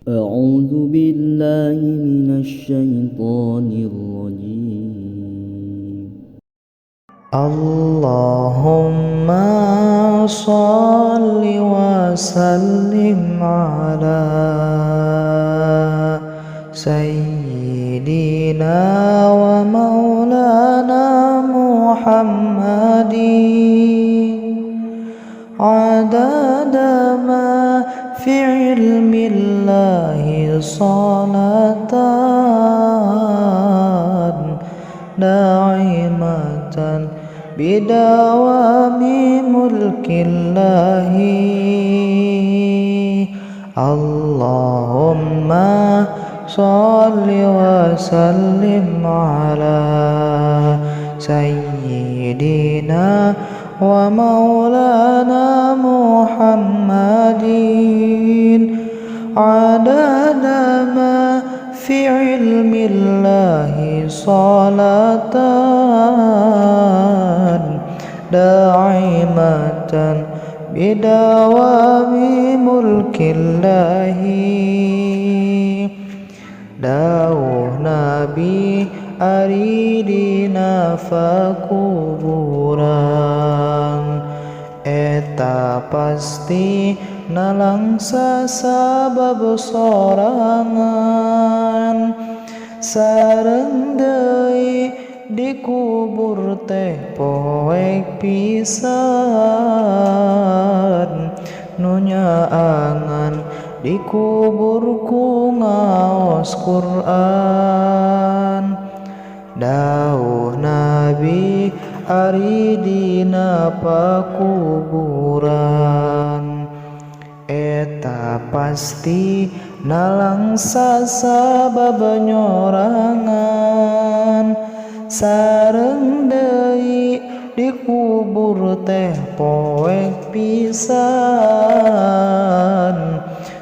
أعوذ بالله من الشيطان الرجيم. اللهم صل وسلم على سيدنا ومولانا محمد عدد ما في علم الله صلاة دائمة بدوام ملك الله. اللهم صل وسلم على سيدنا ومولانا محمد عدد ما في علم الله صلاة دائمة بدوام ملك الله. Dawuh Nabi ari dina kuburan eta pasti nalangsa sabab sorangan sareng deui dikubur teh poek pisan nu nyaangan dikubur ku ngaos Quran. Dawuh Nabi ari dina pakuburan eta pasti nalangsa sabab nyorangan sareng deui dikubur teh poek pisan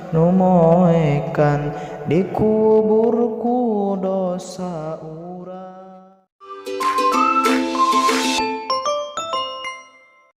nu moekan dikubur ku dosa urang.